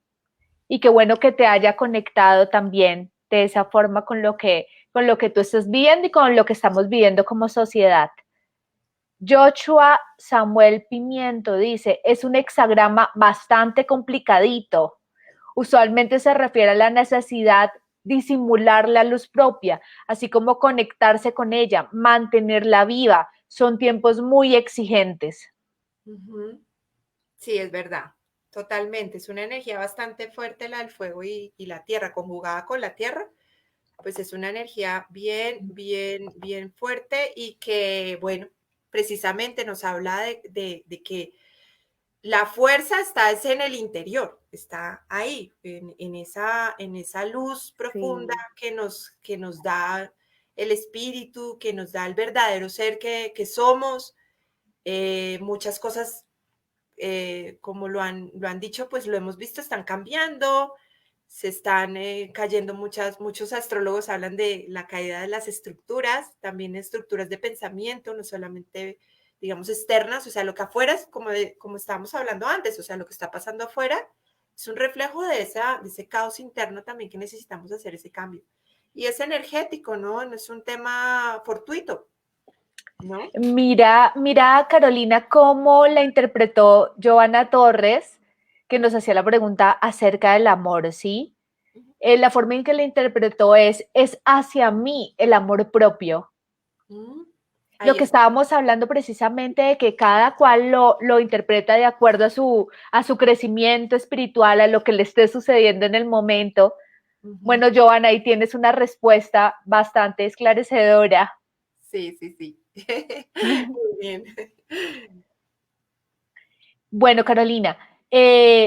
Y qué bueno que te haya conectado también de esa forma con lo que tú estás viendo y con lo que estamos viviendo como sociedad. Joshua Samuel Pimiento dice, es un hexagrama bastante complicadito. Usualmente se refiere a la necesidad de disimular la luz propia, así como conectarse con ella, mantenerla viva. Son tiempos muy exigentes. Sí, es verdad. Totalmente. Es una energía bastante fuerte la del fuego y la tierra, conjugada con la tierra, pues es una energía bien fuerte y que, bueno, precisamente nos habla de que La fuerza está es en el interior, está ahí, en esa luz profunda Sí. que nos da el espíritu, que nos da el verdadero ser que somos. Muchas cosas, como lo han dicho, pues lo hemos visto, están cambiando, se están cayendo muchos astrólogos hablan de la caída de las estructuras, también estructuras de pensamiento, no solamente, digamos, externas, o sea, lo que afuera es como estábamos hablando antes, o sea, lo que está pasando afuera es un reflejo de ese caos interno también que necesitamos hacer ese cambio. Y es energético, ¿no? No es un tema fortuito, ¿no? Mira, Carolina, cómo la interpretó Joana Torres, que nos hacía la pregunta acerca del amor, ¿sí? La forma en que la interpretó es hacia mí el amor propio. Mm, Lo ahí que está. estábamos hablando precisamente de que cada cual lo interpreta de acuerdo a su crecimiento espiritual, a lo que le esté sucediendo en el momento. Ujú. Bueno, Joana, ahí tienes una respuesta bastante esclarecedora. Sí, sí, sí. Muy bien. Bueno, Carolina,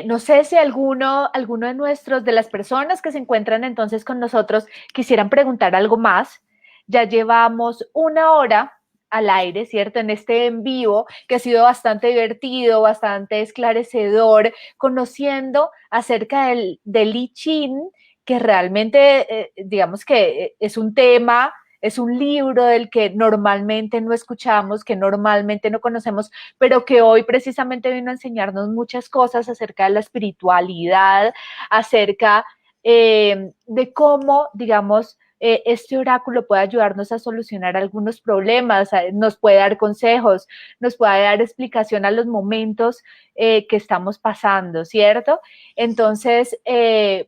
no sé si alguno de de las personas que se encuentran entonces con nosotros quisieran preguntar algo más. Ya llevamos una hora al aire, ¿cierto? En este en vivo, que ha sido bastante divertido, bastante esclarecedor, conociendo acerca del I Ching, que realmente, digamos que es un tema, es un libro del que normalmente no escuchamos, que normalmente no conocemos, pero que hoy precisamente vino a enseñarnos muchas cosas acerca de la espiritualidad, acerca de cómo, digamos, este oráculo puede ayudarnos a solucionar algunos problemas, nos puede dar consejos, nos puede dar explicación a los momentos que estamos pasando, ¿cierto? Entonces,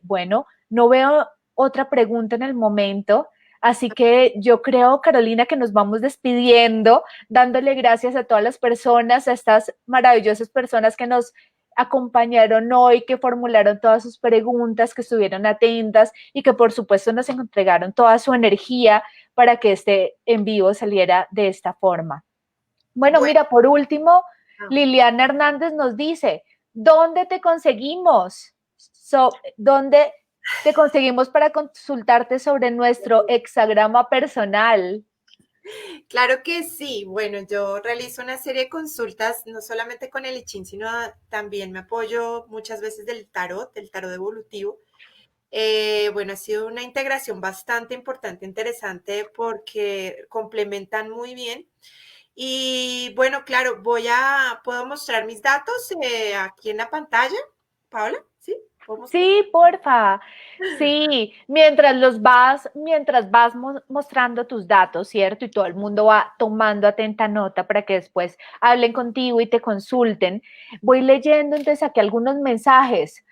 bueno, no veo otra pregunta en el momento. Así que yo creo, Carolina, que nos vamos despidiendo, dándole gracias a todas las personas, a estas maravillosas personas que nos acompañaron hoy, que formularon todas sus preguntas, que estuvieron atentas y que por supuesto nos entregaron toda su energía para que este en vivo saliera de esta forma. Bueno, Bueno, mira, por último, ah, Liliana Hernández nos dice, ¿dónde te conseguimos? ¿Dónde te conseguimos para consultarte sobre nuestro hexagrama personal? claro que sí. Bueno, yo realizo una serie de consultas, no solamente con el I Ching, sino también me apoyo muchas veces del tarot evolutivo. Bueno, ha sido una integración bastante importante, interesante, porque complementan muy bien. Y bueno, claro, puedo mostrar mis datos aquí en la pantalla, Paola, ¿sí? ¿Puedo mostrar? Sí, porfa. Sí, mientras vas mostrando tus datos, ¿cierto? Y todo el mundo va tomando atenta nota para que después hablen contigo y te consulten. Voy leyendo entonces aquí algunos mensajes.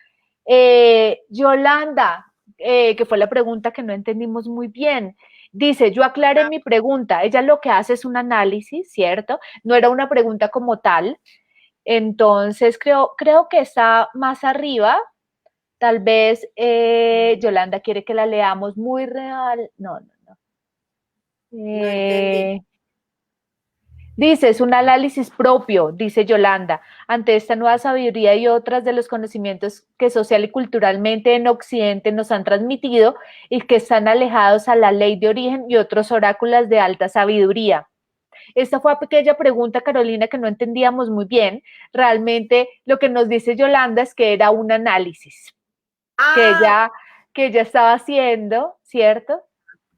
Yolanda, que fue la pregunta que no entendimos muy bien, dice, yo aclaré mi pregunta. Ella lo que hace es un análisis, ¿cierto? No era una pregunta como tal. Entonces, creo que está más arriba. Tal vez Yolanda quiere que la leamos muy real. No, no, no. No entendí. Eh, Dice, es un análisis propio, dice Yolanda, ante esta nueva sabiduría y otras de los conocimientos que social y culturalmente en Occidente nos han transmitido y que están alejados a la ley de origen y otros oráculos de alta sabiduría. Esta fue aquella pregunta, Carolina, que no entendíamos muy bien. Realmente lo que nos dice Yolanda es que era un análisis que Ah, ella, que ella estaba haciendo, ¿cierto?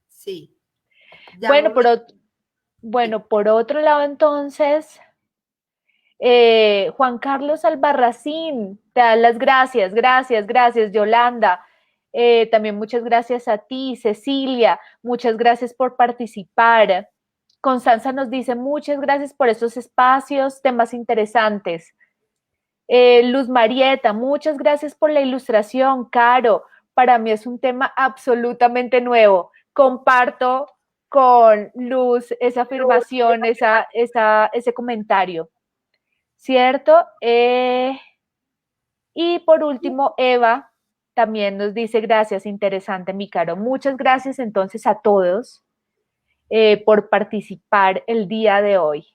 sí, ya Bueno, momento, sí. por otro lado, entonces, Juan Carlos Albarracín, te da las gracias, gracias, gracias, Yolanda. También muchas gracias a ti, Cecilia, muchas gracias por participar. Constanza nos dice muchas gracias por estos espacios, temas interesantes. Luz Marieta, muchas gracias por la ilustración, Caro. Para mí es un tema absolutamente nuevo. Comparto con Luz esa afirmación, ese comentario, ¿cierto? Y por último, Eva también nos dice gracias, interesante, mi Caro. Muchas gracias entonces a todos por participar el día de hoy.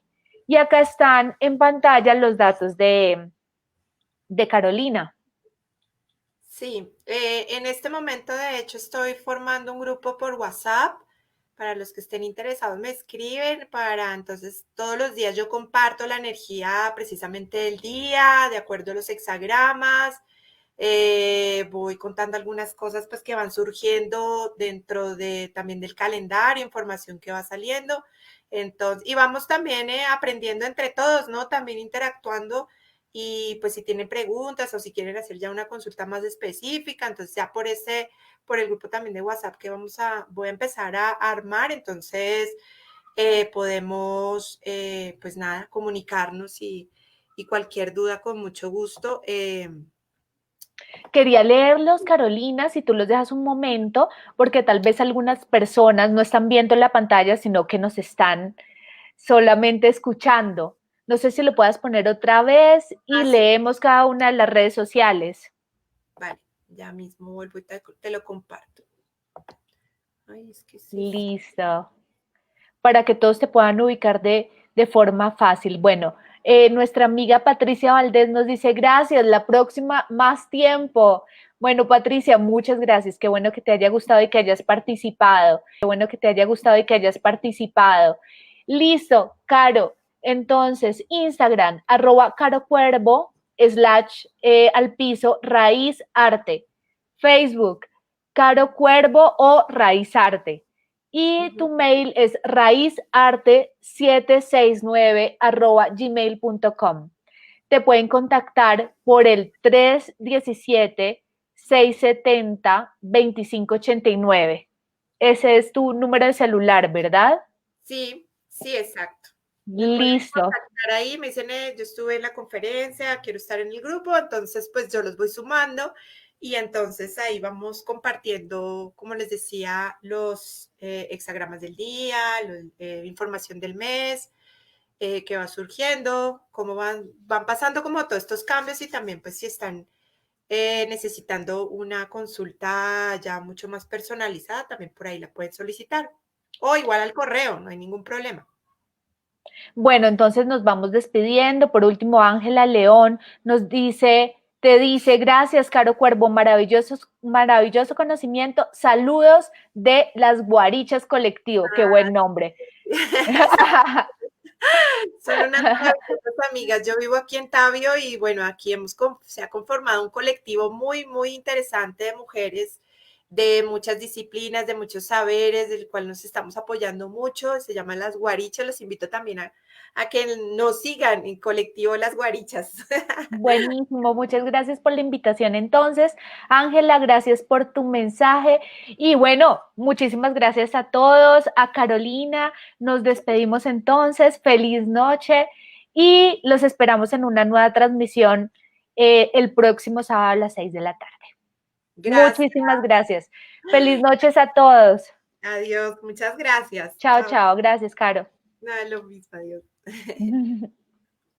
Y acá están en pantalla los datos de Carolina. Sí, en este momento de hecho estoy formando un grupo por WhatsApp. Para los que estén interesados me escriben para entonces todos los días yo comparto la energía precisamente del día, de acuerdo a los hexagramas. Voy contando algunas cosas pues que van surgiendo dentro de también del calendario, información que va saliendo. Entonces, y vamos también aprendiendo entre todos, ¿no? También interactuando y pues si tienen preguntas o si quieren hacer ya una consulta más específica, entonces ya por el grupo también de WhatsApp que voy a empezar a armar, entonces podemos pues nada, comunicarnos y cualquier duda con mucho gusto. Quería leerlos, Carolina, si tú los dejas un momento, porque tal vez algunas personas no están viendo la pantalla, sino que nos están solamente escuchando. No sé si lo puedas poner otra vez y Sí, leemos cada una de las redes sociales. vale, ya mismo vuelvo y te lo comparto. Ay, es que sí. Listo. Para que todos te puedan ubicar de forma fácil. Bueno, nuestra amiga Patricia Valdés nos dice, gracias, la próxima más tiempo. Bueno, Patricia, muchas gracias. Qué bueno que te haya gustado y que hayas participado. Qué bueno que te haya gustado y que hayas participado. Listo, Caro. Entonces, Instagram, @carocuervo, / al piso, raíz arte. Facebook, Caro Cuervo o Raíz Arte. Y tu mail es raizarte769 @gmail.com. Te pueden contactar por el 317-670-2589. Ese es tu número de celular, ¿verdad? Sí, sí, exacto. Me pueden Listo. contactar ahí, me dicen, yo estuve en la conferencia, quiero estar en el grupo, entonces pues yo los voy sumando y entonces ahí vamos compartiendo, como les decía, los hexagramas del día, información del mes, que va surgiendo, cómo van pasando como todos estos cambios y también pues si están necesitando una consulta ya mucho más personalizada, también por ahí la pueden solicitar. O igual al correo, no hay ningún problema. Bueno, entonces nos vamos despidiendo. Por último, Ángela León nos dice, te dice, gracias, Caro Cuervo, maravilloso conocimiento. Saludos de las Guarichas Colectivo. Qué buen nombre. Son unas maravillosas amigas. Yo vivo aquí en Tabio y bueno, aquí se ha conformado un colectivo muy, muy interesante de mujeres de muchas disciplinas, de muchos saberes, del cual nos estamos apoyando mucho. Se llama Las Guarichas. Los invito también a que nos sigan en colectivo Las Guarichas. Buenísimo, muchas gracias por la invitación. Entonces, Ángela, gracias por tu mensaje. Y bueno, muchísimas gracias a todos, a Carolina. Nos despedimos entonces. Feliz noche y los esperamos en una nueva transmisión el próximo sábado a las 6 de la tarde. Gracias. Muchísimas gracias. Feliz noches a todos. Adiós. Muchas gracias. Chao, Chao. chao. Gracias, Caro. Nada, lo mismo. Adiós.